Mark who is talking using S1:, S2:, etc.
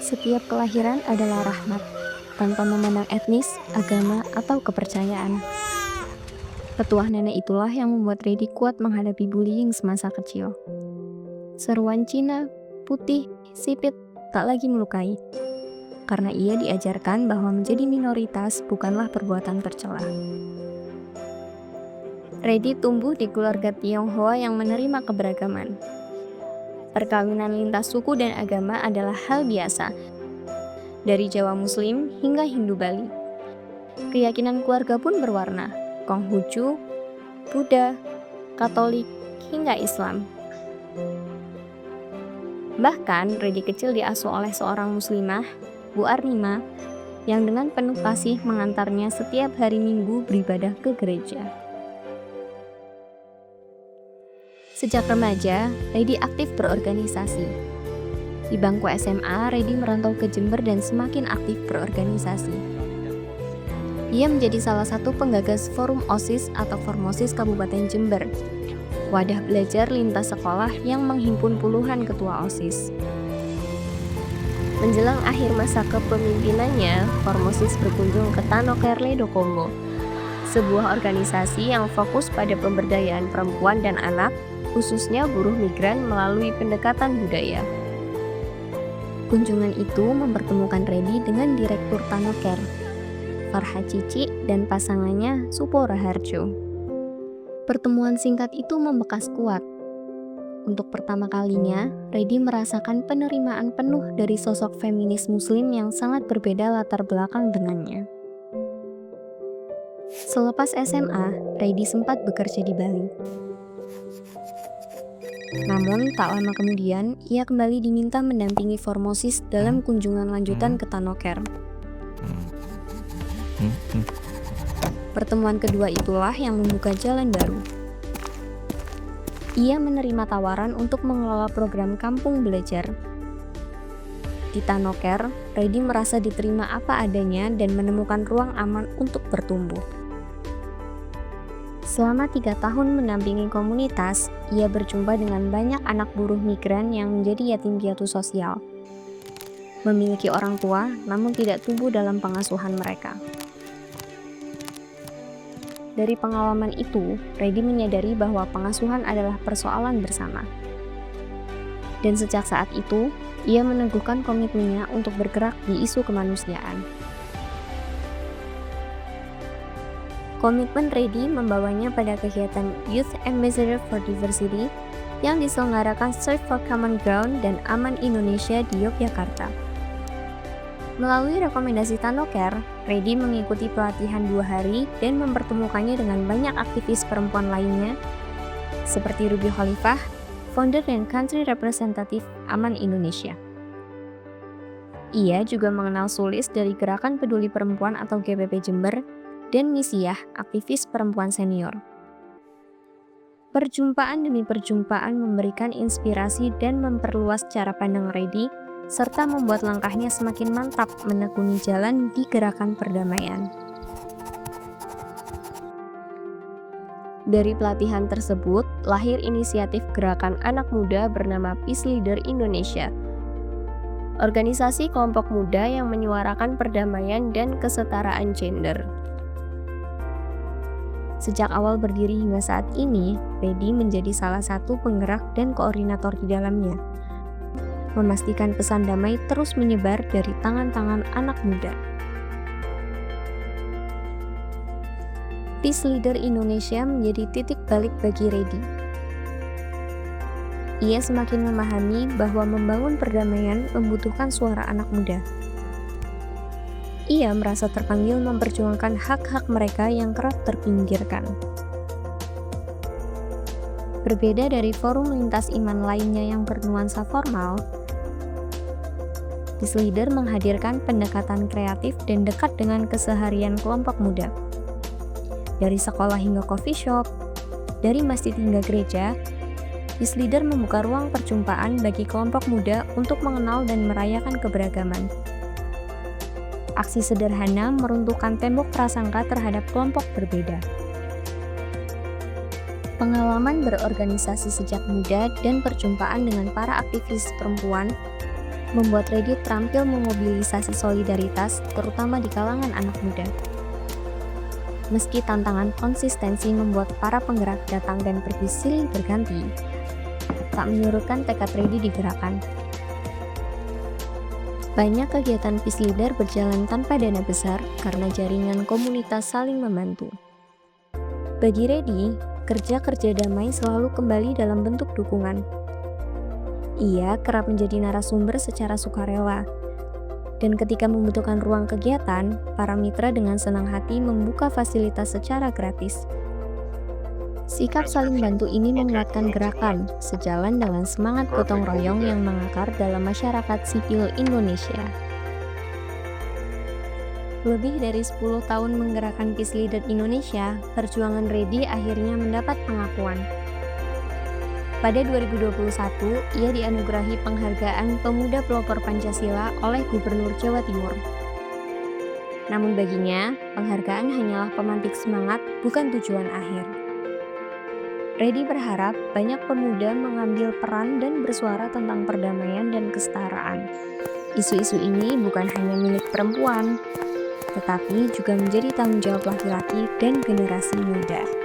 S1: Setiap kelahiran adalah rahmat, tanpa memandang etnis, agama, atau kepercayaan. Petuah nenek itulah yang membuat Reddy kuat menghadapi bullying semasa kecil. Seruan Cina, putih, sipit, tak lagi melukai. Karena ia diajarkan bahwa menjadi minoritas bukanlah perbuatan tercela. Reddy tumbuh di keluarga Tionghoa yang menerima keberagaman. Perkawinan lintas suku dan agama adalah hal biasa, dari Jawa Muslim hingga Hindu Bali. Keyakinan keluarga pun berwarna, Konghucu, Buddha, Katolik, hingga Islam. Bahkan, Reddy kecil diasuh oleh seorang muslimah, Bu Arnima, yang dengan penuh kasih mengantarnya setiap hari Minggu beribadah ke gereja. Sejak remaja, Reddy aktif berorganisasi. Di bangku SMA, Reddy merantau ke Jember dan semakin aktif berorganisasi. Ia menjadi salah satu penggagas Forum OSIS atau Formosis Kabupaten Jember, wadah belajar lintas sekolah yang menghimpun puluhan ketua OSIS. Menjelang akhir masa kepemimpinannya, Formosis berkunjung ke Tanokerle Dokombo, sebuah organisasi yang fokus pada pemberdayaan perempuan dan anak, khususnya buruh migran melalui pendekatan budaya. Kunjungan itu mempertemukan Reddy dengan Direktur Tanoker, Farha Cici, dan pasangannya Supo Raharjo. Pertemuan singkat itu membekas kuat. Untuk pertama kalinya, Reddy merasakan penerimaan penuh dari sosok feminis muslim yang sangat berbeda latar belakang dengannya. Selepas SMA, Reddy sempat bekerja di Bali. Namun, tak lama kemudian, ia kembali diminta mendampingi Formosis dalam kunjungan lanjutan ke Tanoker. Pertemuan kedua itulah yang membuka jalan baru. Ia menerima tawaran untuk mengelola program kampung belajar. Di Tanoker, Reddy merasa diterima apa adanya dan menemukan ruang aman untuk bertumbuh. Selama 3 tahun mendampingi komunitas, ia berjumpa dengan banyak anak buruh migran yang menjadi yatim piatu sosial. Memiliki orang tua, namun tidak tumbuh dalam pengasuhan mereka. Dari pengalaman itu, Reddy menyadari bahwa pengasuhan adalah persoalan bersama. Dan sejak saat itu, ia meneguhkan komitmennya untuk bergerak di isu kemanusiaan. Komitmen Reddy membawanya pada kegiatan Youth Ambassador for Diversity yang diselenggarakan Search for Common Ground dan Aman Indonesia di Yogyakarta. Melalui rekomendasi Tanoker, Reddy mengikuti pelatihan 2 hari dan mempertemukannya dengan banyak aktivis perempuan lainnya, seperti Ruby Khalifah, founder dan country representative Aman Indonesia. Ia juga mengenal Sulis dari Gerakan Peduli Perempuan atau GPP Jember, dan Misiah, aktivis perempuan senior. Perjumpaan demi perjumpaan memberikan inspirasi dan memperluas cara pandang Reddy, serta membuat langkahnya semakin mantap menekuni jalan di gerakan perdamaian. Dari pelatihan tersebut, lahir inisiatif gerakan anak muda bernama Peace Leader Indonesia, organisasi kelompok muda yang menyuarakan perdamaian dan kesetaraan gender. Sejak awal berdiri hingga saat ini, Reddy menjadi salah satu penggerak dan koordinator di dalamnya, memastikan pesan damai terus menyebar dari tangan-tangan anak muda. Peace Leader Indonesia menjadi titik balik bagi Reddy. Ia semakin memahami bahwa membangun perdamaian membutuhkan suara anak muda. Ia merasa terpanggil memperjuangkan hak-hak mereka yang kerap terpinggirkan. Berbeda dari forum lintas iman lainnya yang bernuansa formal, Peace Leader menghadirkan pendekatan kreatif dan dekat dengan keseharian kelompok muda. Dari sekolah hingga coffee shop, dari masjid hingga gereja, Peace Leader membuka ruang perjumpaan bagi kelompok muda untuk mengenal dan merayakan keberagaman. Aksi sederhana meruntuhkan tembok prasangka terhadap kelompok berbeda. Pengalaman berorganisasi sejak muda dan perjumpaan dengan para aktivis perempuan membuat Reddy terampil memobilisasi solidaritas, terutama di kalangan anak muda. Meski tantangan konsistensi membuat para penggerak datang dan pergi silih berganti, tak menyurutkan tekad Reddy digerakkan. Banyak kegiatan Peace Leader berjalan tanpa dana besar karena jaringan komunitas saling membantu. Bagi Reddy, kerja-kerja damai selalu kembali dalam bentuk dukungan. Ia kerap menjadi narasumber secara sukarela, dan ketika membutuhkan ruang kegiatan, para mitra dengan senang hati membuka fasilitas secara gratis. Sikap saling bantu ini menguatkan gerakan, sejalan dengan semangat gotong royong yang mengakar dalam masyarakat sipil Indonesia. Lebih dari 10 tahun menggerakkan Peace Leader Indonesia, perjuangan Reddy akhirnya mendapat pengakuan. Pada 2021, ia dianugerahi penghargaan Pemuda Pelopor Pancasila oleh Gubernur Jawa Timur. Namun baginya, penghargaan hanyalah pemantik semangat, bukan tujuan akhir. Reddy berharap banyak pemuda mengambil peran dan bersuara tentang perdamaian dan kesetaraan. Isu-isu ini bukan hanya milik perempuan, tetapi juga menjadi tanggung jawab laki-laki dan generasi muda.